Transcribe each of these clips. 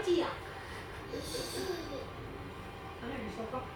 ちいいやん。花火しようか。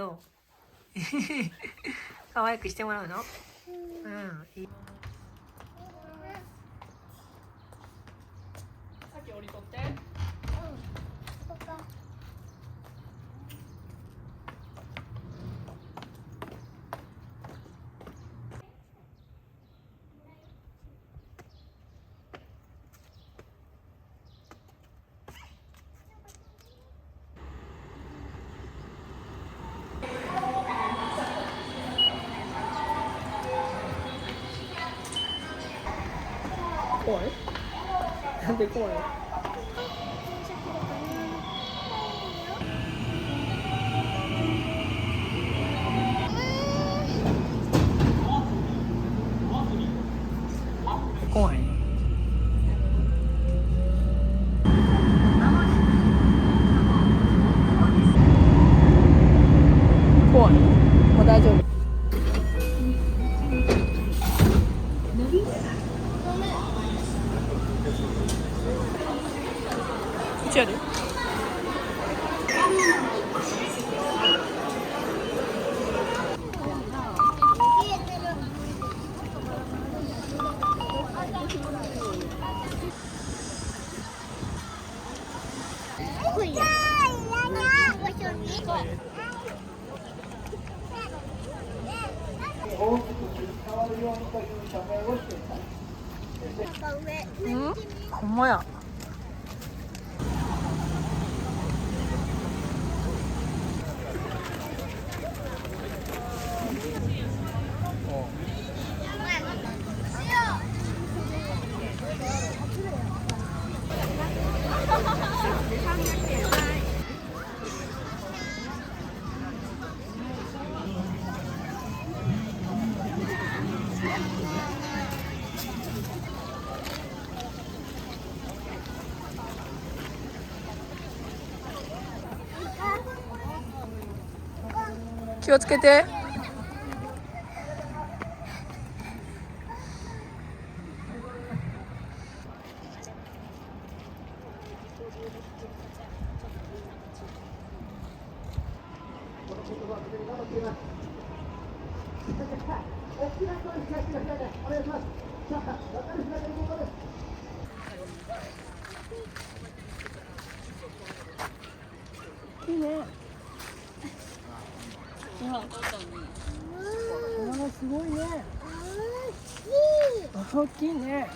どう可愛くしてもらうの？うんいい。さっき折り取って。怖い？なんで怖い？怖い。怖い？もう大丈夫。こっちやで。大きく切り替わるようにという署名をしています。ほんまや。気をつけて。いいね。すごいね。大きいね。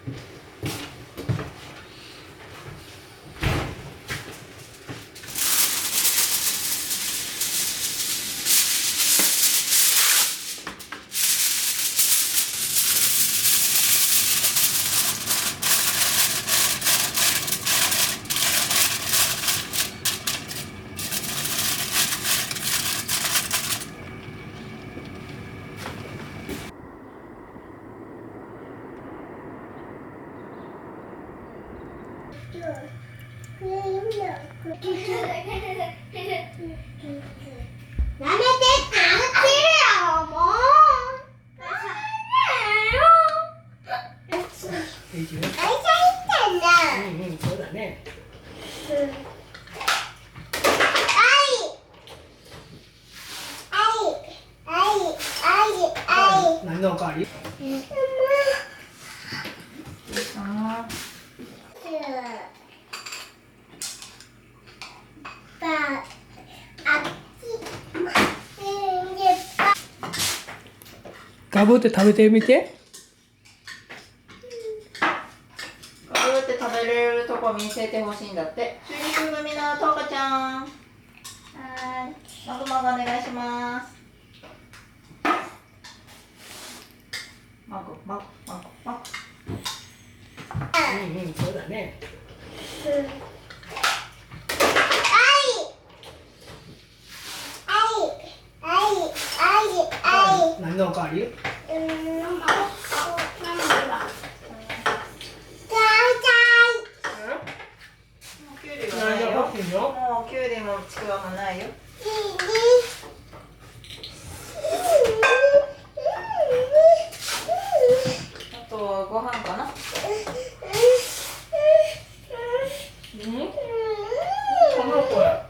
いいよ。うんうん、そうだね。何のおかわり？ガブって食べてみて。ガブって食べれるとこ見せてほしいんだって。中肉組のとうかちゃん。マグマグお願いします。マグマグマグマグ。うんうん、そうだね。何のおかわり？きゅうりはないよ。何が欲しいの？もうきゅうりもちくわもないよ。あとはご飯かな。この子や。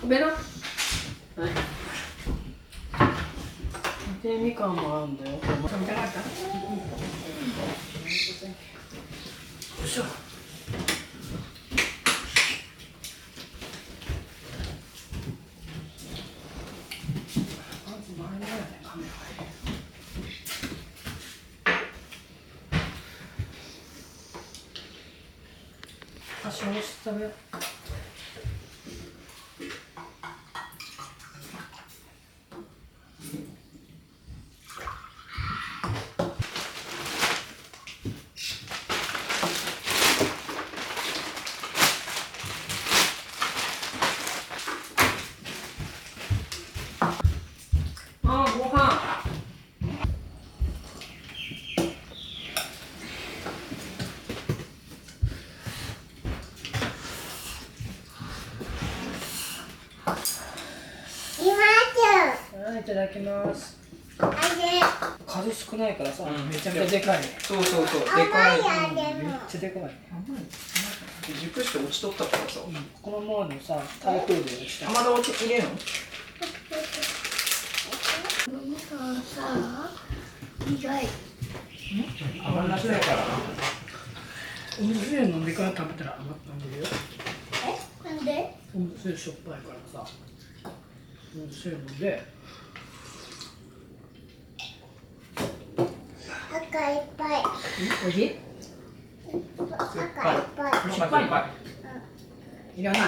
ベロ。はい。でみかんもあるんだよ。食べたかった。よいしょ。まず前のやね、カメラ。多少して食べよう。あー、ご飯。はい、いただきます。数少ないからさ、めちゃめちゃでかいね。そうそうそう、でかい。めっちゃでかいね。熟して落ちとったからさ。このままでもさ、台風で落ちた。まだ落ち入れんの？甘夏やから。お味噌汁飲んでから食べたら甘くなるよ。なんで？お味噌汁しょっぱいからさ、お味噌汁飲んで。赤いっぱい。おいしい？赤いっぱい。しょっぱいの？いらないの？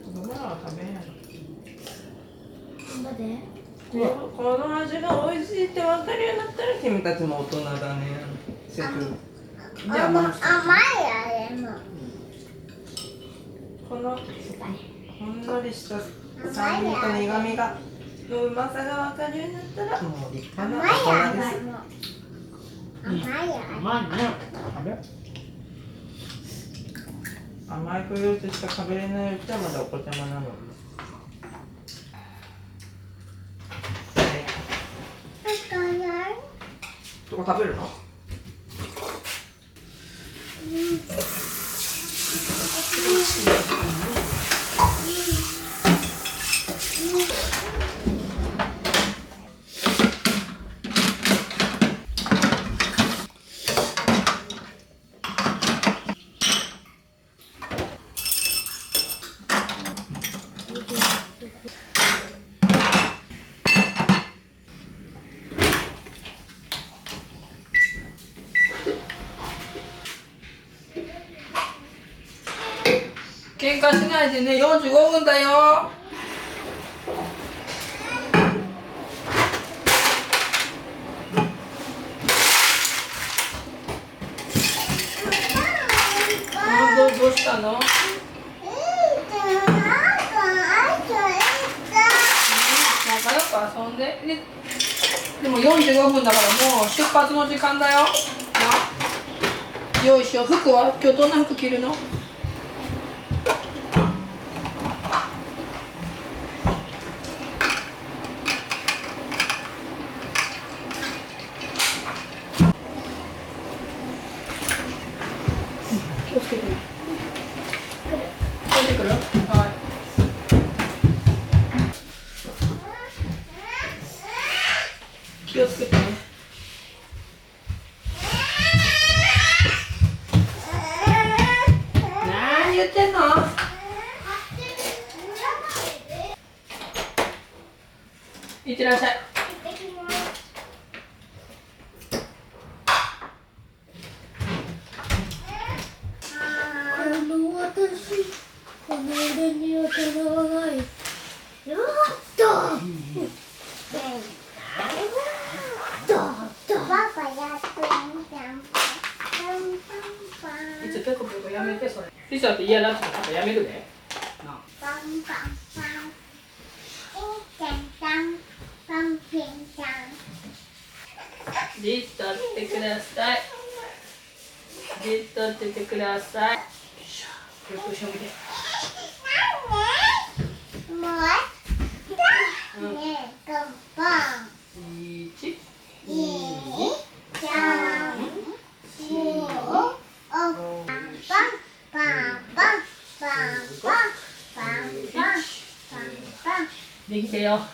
子供らは食べんやろ。なんで？この味が美味しいって分かるようになったら君たちも大人だね。セク。じゃあ甘いあれも。このほんのりした酸味と苦味がのうまさが分かるようになったらもう立派な大人です。甘いあれ。甘いね。食べ。甘いフルーツしか食べれないうちはまだお子ちゃまなの。とか食べるの？喧嘩しないでね、45分だよ。どうしたの？仲良く遊んで。でも45分だからもう出発の時間だよ。よいしょ、服は今日どんな服着るの？気をつけて。出てくる？はい。気をつけてね。何言ってんの？いってらっしゃい。私、この腕にはかなわない。やったパパやってみたん。いつペコペコやめてそれ。リサって嫌だって言ったらやめるで。なあ。パンパンパン。ピンちゃんさん。パンピンちゃん。じっとってください。じっとっててください。よいしょ。よくしょみて。もうねえ、パンパン。1、2、3、4、パンパンパンパンパンパンてよ。はい、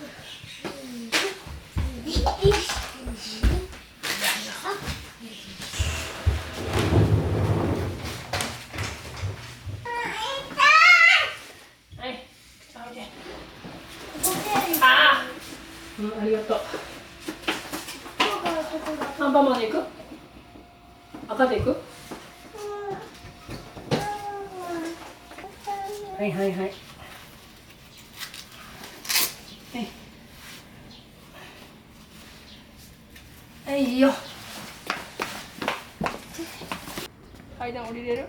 ああ、ありがとう。アンパンまで行く？赤で行く？はいはいはい。はいいいよ。階段降りれる？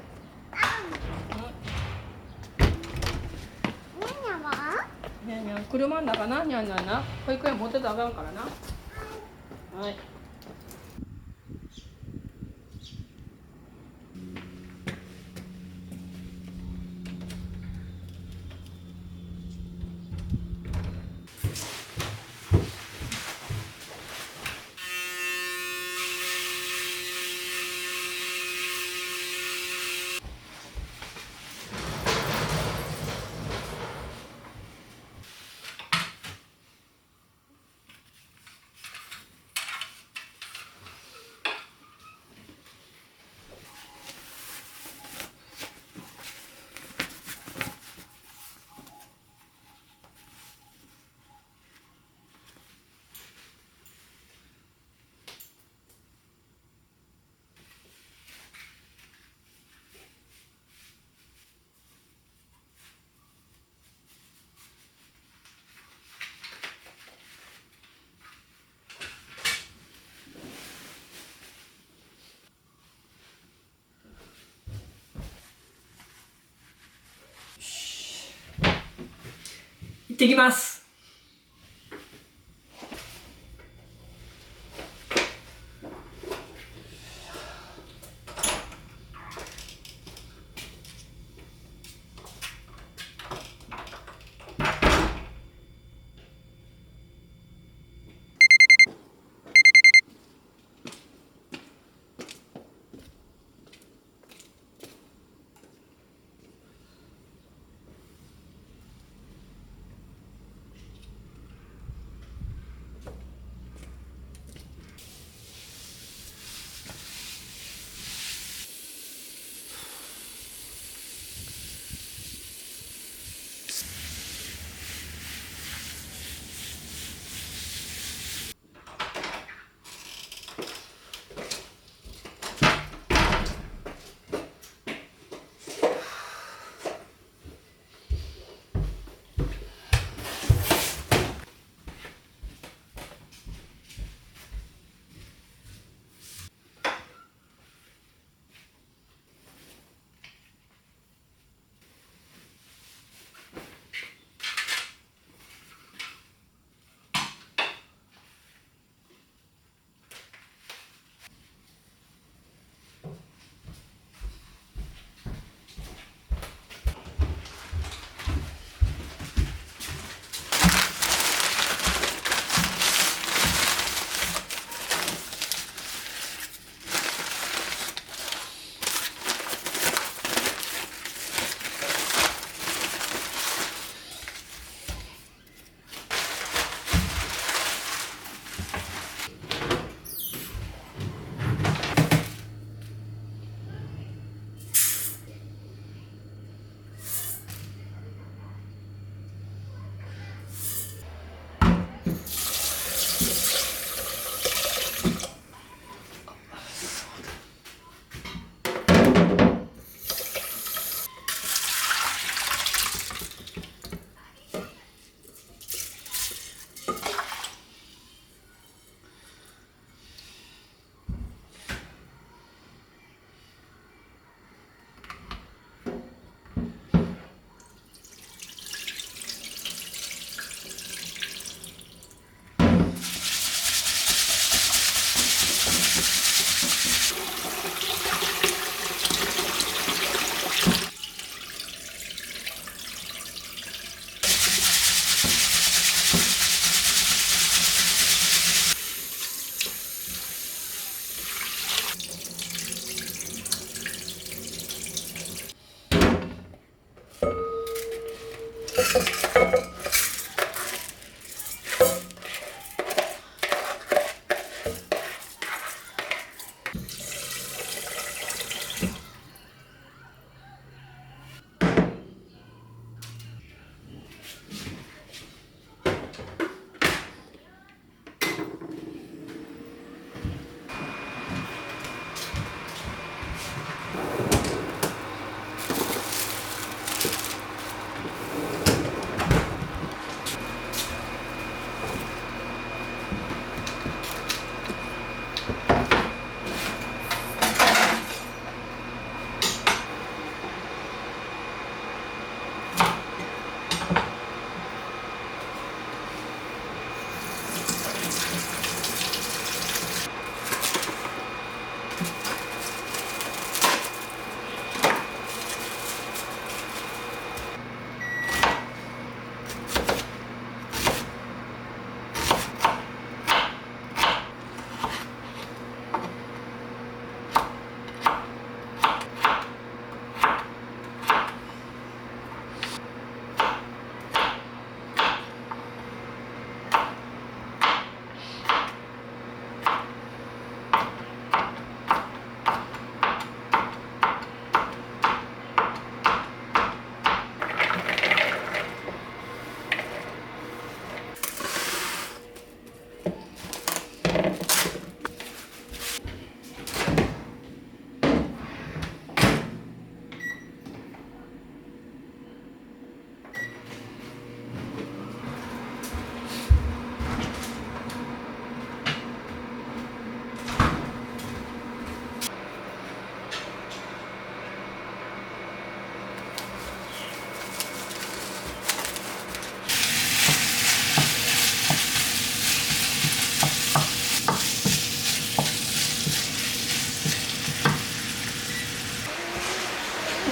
にゃんにゃん、車の中な、にゃんにゃんな。保育園持ってたらあかんからな。はい。行ってきます。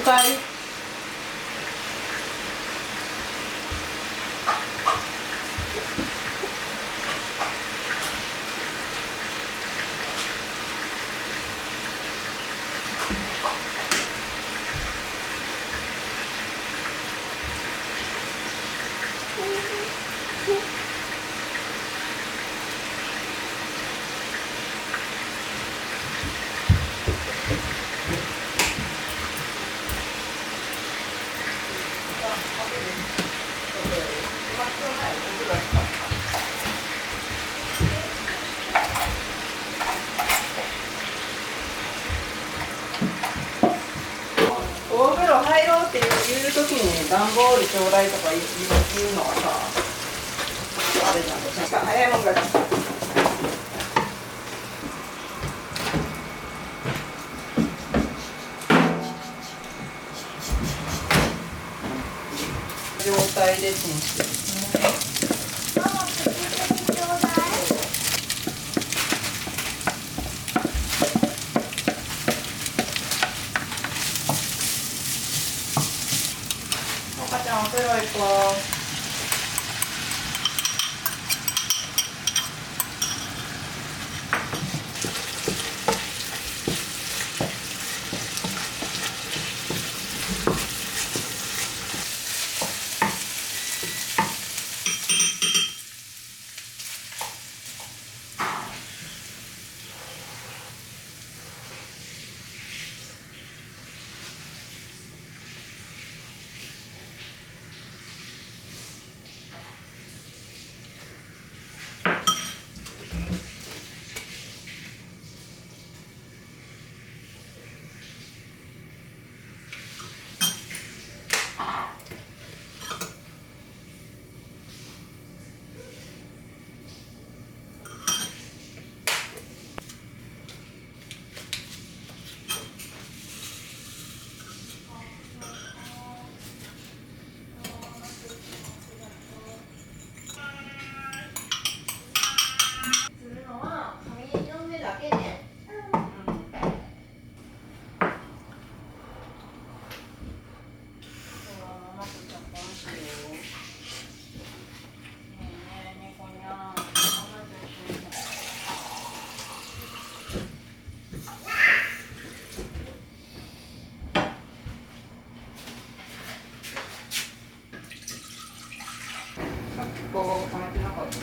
態。お風呂入ろうっていう時に段ボールちょうだいとか言うのはさ、あれなんですか、早いもんから状態でチンしてる。ママ、プチプチちょうだい。赤ちゃんお風呂行こう。するのは紙の上だけね。ここ溜めてなかった。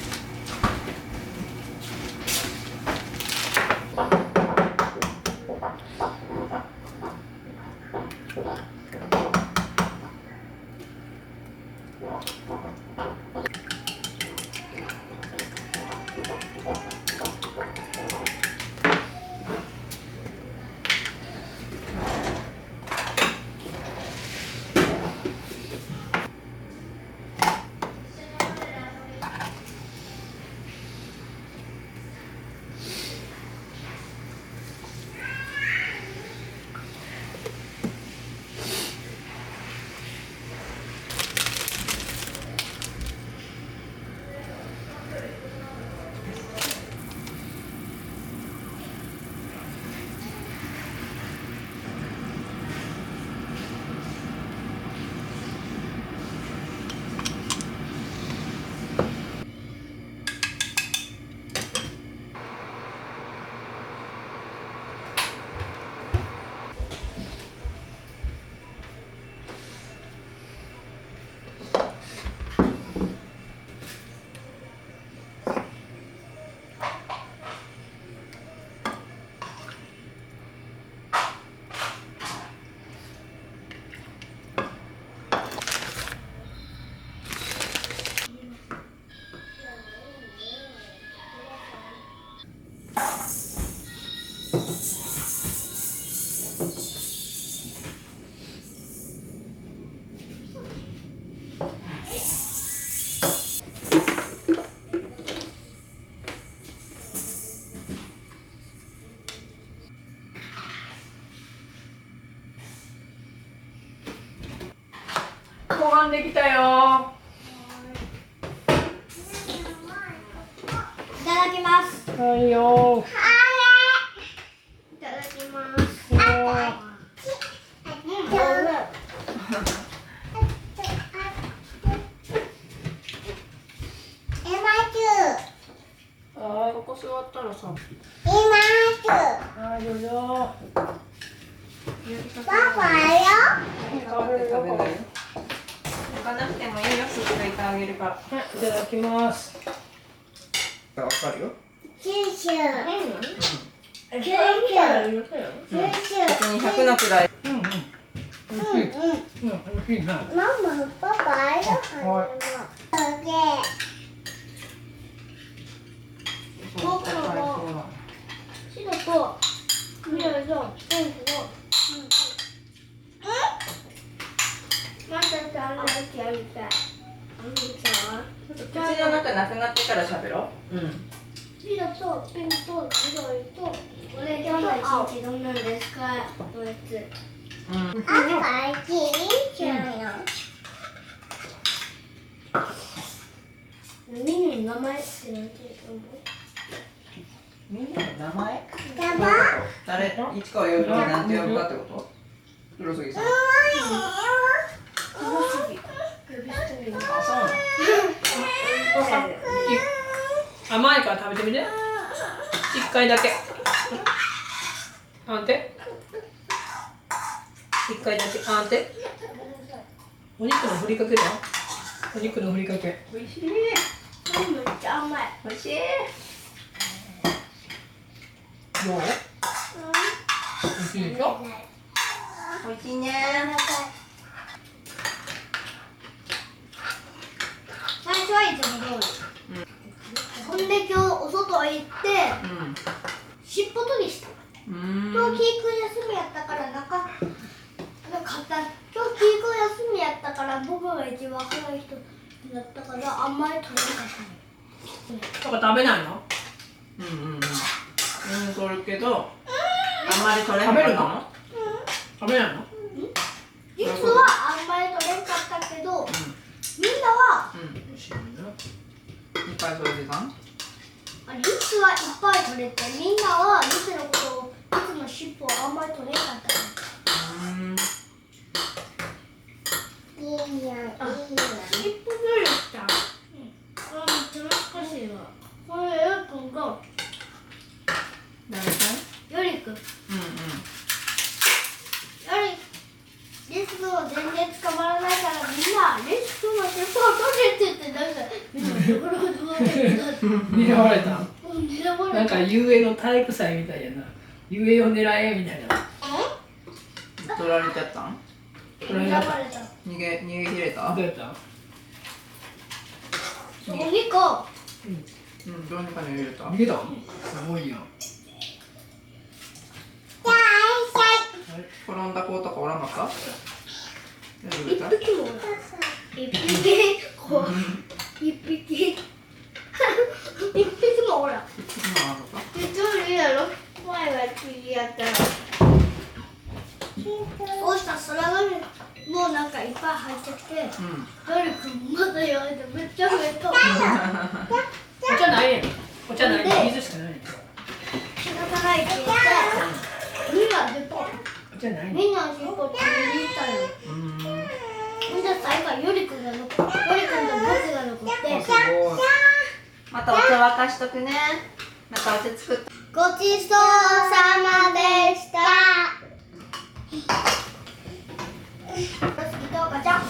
ご飯できたよ。いただきます。はいよ。いただきます。からさ。いますはい、どうぞ。パパよ食べるよ。食べないよ。置かなくてもいいよ、すぐいてあげるから。はい、いただきます。わかるよ。シュシュシュシュシュシュ別に100のくらい。うんうん。美味しい。うん、美味しいな。ママパパよはい僕も白と緑とピンクのまたあんなやりたい口の中なくなってから喋ろう。うん。白とピンクと緑とこれ今日の一日どんなんですかおやつ赤黄色みんなの名前って何て思うみんなの名前？やば誰？市川よりなんて呼ぶかってこと？黒杉さん。あ、そうなの。甘いから食べてみて。一回だけ。あんて。一回だけ。あんて。お肉のふりかけだよ。お肉のふりかけ。美味しい。めっちゃ甘い美味しい。どう？美味しいでしょ？美味しいね。最初はいつも通りほんで今日お外行って尻尾取りした今日キーク休みやったから今日キーク休みやったから僕が一番早い人だったからあんまり取れなかったとか食べないの？取るけど、あんまり取れ食べるの？の？食べないの？実はあんまり取れんかったけど、みんなは、いっぱい取れてたん？リスはいっぱい取れて、みんなはリスのことを、リスの尻尾をあんまり取れんかったいいやん、いいやん。尻尾取りした。これめっちゃ懐かしいわ。これ、よりくんが、誰か？よりくん。リスを全然捕まらないからみんなリスの尻尾を取れって言ってなんかみんなドロドロって狙われた？狙われたなんか遊泳の体育祭みたいやな。遊泳を狙えみたいな。取られちゃったん？取られた。逃げ切れた？どうやった？そこ2個どうにか逃げれた？逃げた？すごいよ。転んだ子とかおらんかった？大丈夫だった？一匹もおらん一匹こう一匹一匹もおらん一人やろ前は次やったらそうしたら空がもうなんかいっぱい入ってきて誰かまた言われてめっちゃ増えたお茶ないねん。お茶ないねん。水しかないねん。仕方ないって言ってみんなでポンお茶ないねん。みんなの尻尾取りに行ったよほんで最後よりくんが残ってよりくんと僕が残ってまたお茶沸かしとくね。またお茶作って。ごちそうさまでしたどうかちゃん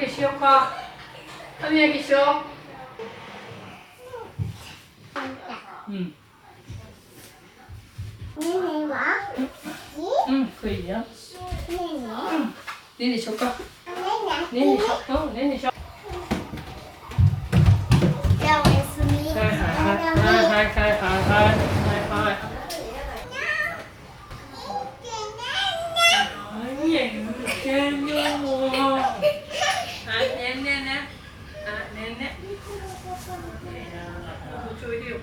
げしようか。歯磨きしよう。うん。ねえねえはうん、食いよ。ねえねねんねしようか。えねねんねしよう。うん、ねんねしよう。じゃあおやすみはいはいはいはいはいはい。何や言ってんのもう。あ、ねんねね。あ、ねんね。包丁入れよう。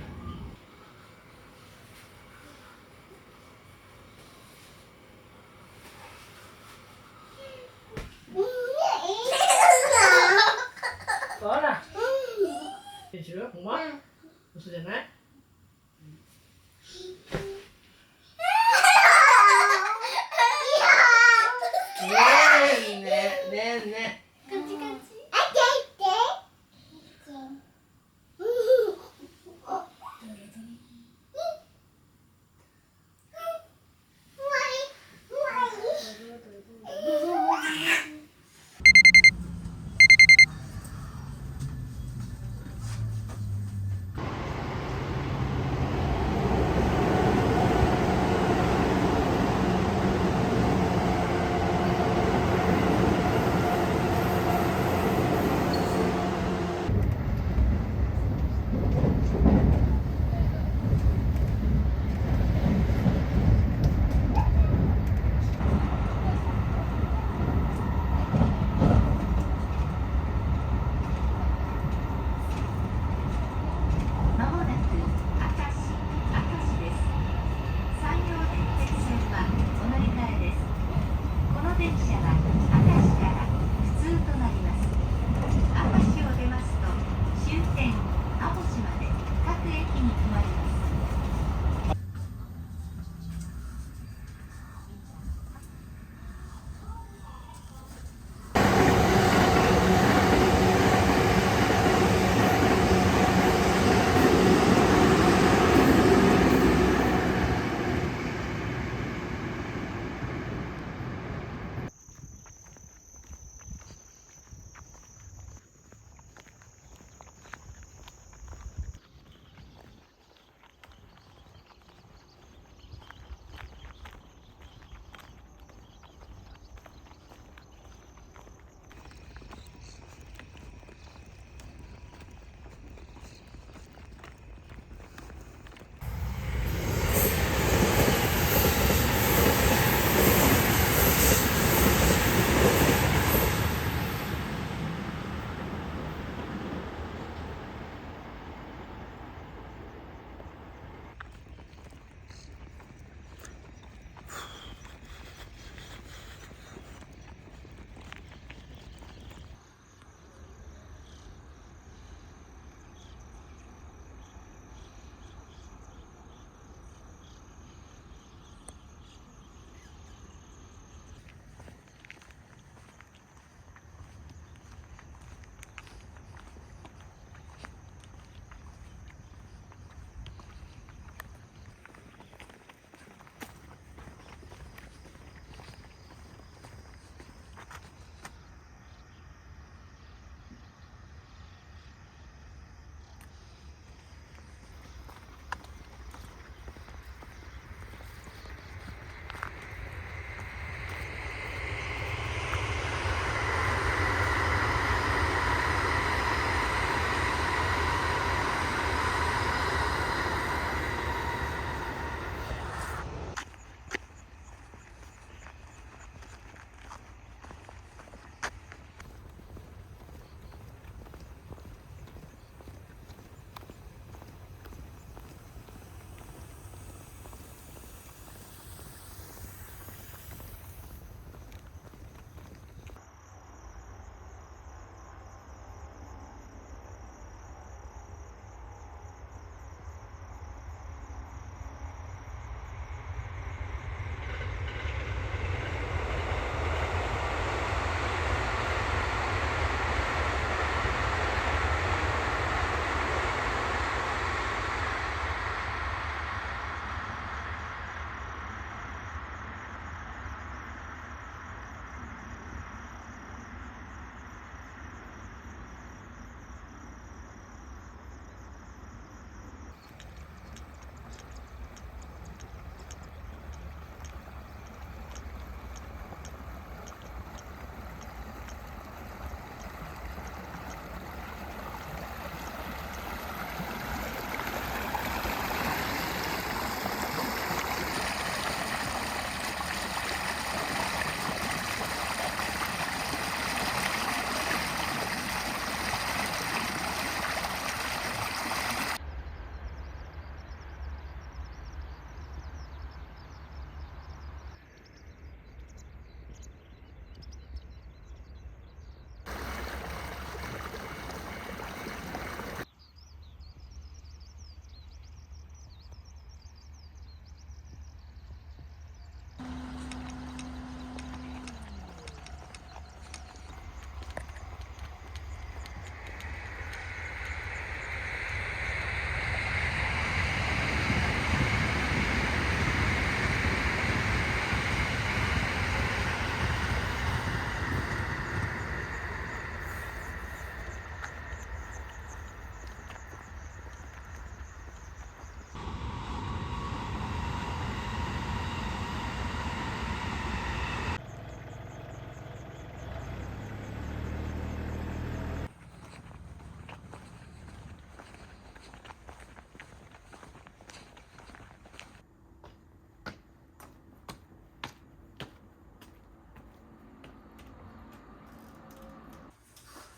ほら。でしょ、ほんま。嘘じゃない。ねえねえねえねカチカチあ、じゃあ行って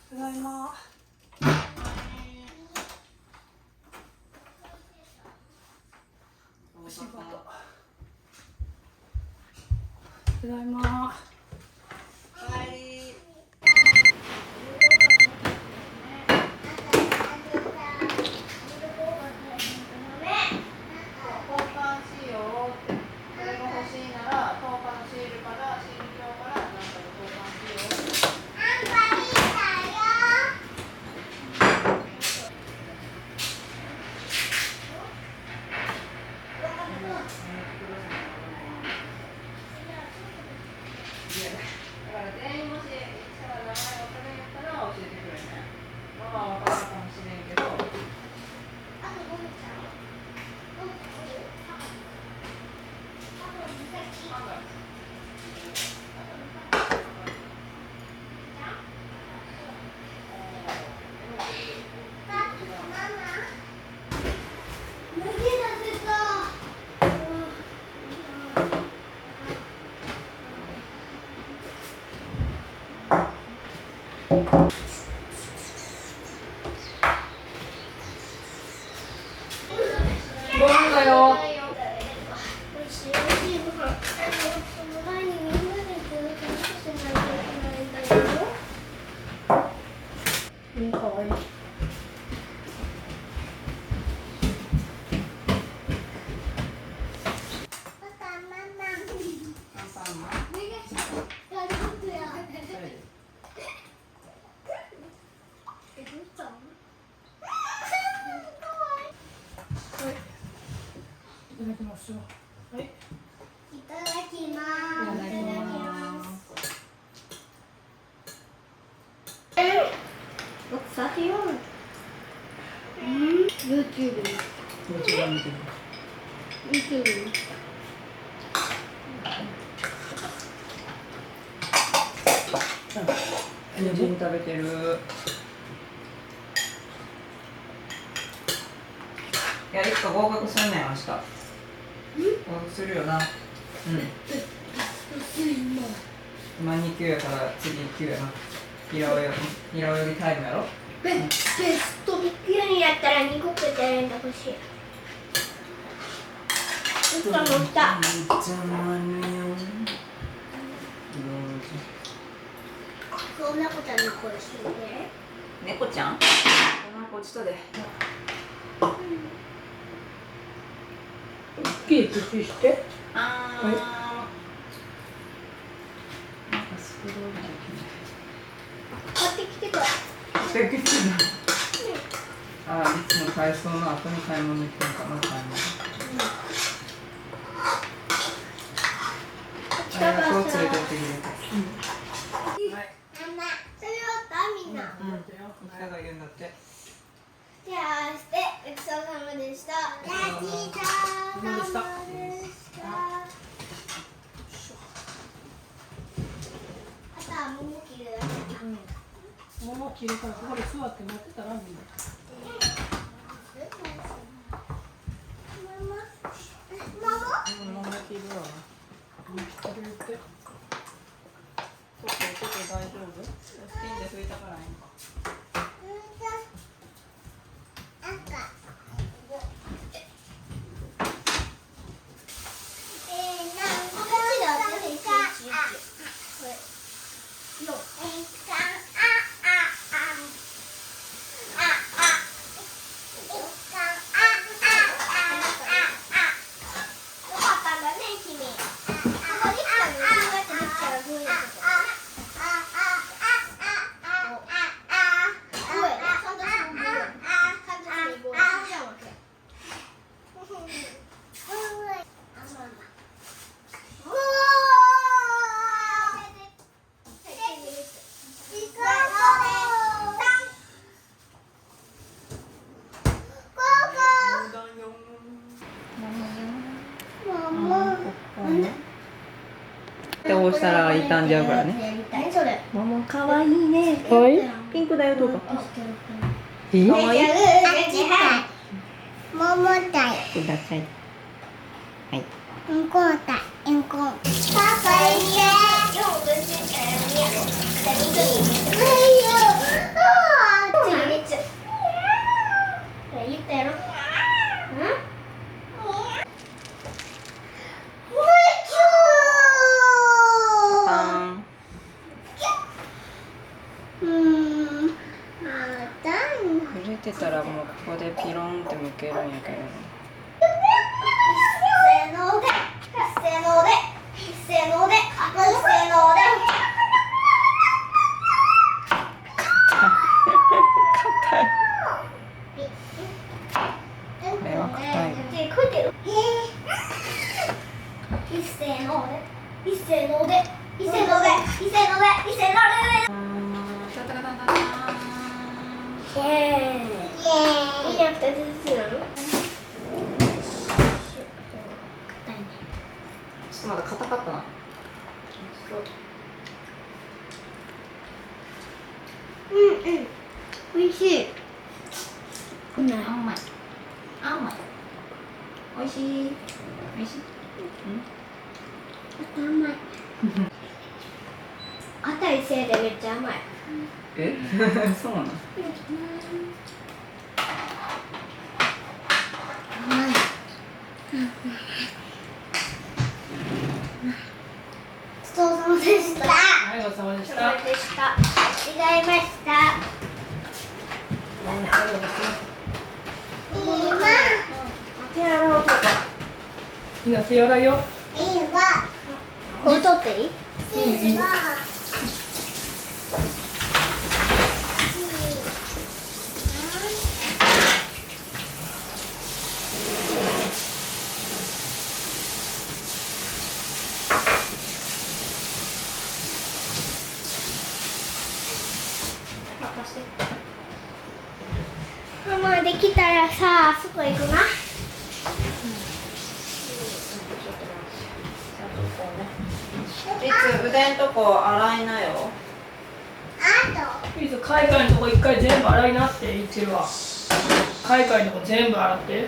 ただいま。お仕事。ただいま。ご飯だよ。かわいい。いただきますよ。はい。いただきます。いただきます。YouTube。無事に食べてる。いや、いつか合格するねん、明日。合格するよな。うん。今2級やから次1級やな。平泳ぎタイムやろ。ベストビッグユニだったら2個くらい選んでほしい。乗った乗った。そんなことはの声するね。猫ちゃん？こっちとで。キープして。あはいなんかスクロールで買ってきてくれ。きない。ああ、いつも体操の後に買い物行くのかな、買い物。あれを連れてってくれて。はい。ママ、それはったみんな。歌が言うんだって。じゃあしてごちそうさまでした。ごちそうさまでした。あとは桃切るだけ。桃切るからここで座って待ってたらみんな。桃切るわ。切るって。ちょっと大丈夫？スピンで拭いたからいいんか。って押したら傷んじゃうからね。何それ？桃かわいいね。かわいい。ピンクだよ、どうか。かわいい。桃だよ。ください。はい。うんこだ。うんこ。パパいいね。よくしてたよね。はいよ。触れてたらもうここでピロンって向けるんやけど。せーので、せーので、せーので、せーので。これは硬い。いっせーので、いっせーので、いっせーので、いっせーので、いっせーので。イエーイ。いいやつですよ。ちょっとまだ硬かったな。美味しい。甘い。甘い。美味しい。美味しい。甘い。硬いせいでめっちゃ甘い。え？そうなの？ごちそうさまでした。はい、ごちそうさまでした。でした。違いました。手洗おうとか。みんな手洗いよ。これ取っていい？ママできたらさ、そこ行くな。いつ腕んとこ洗いなよ。いつ海外のとこ一回全部洗いなって言ってるわ。海外のとこ全部洗って。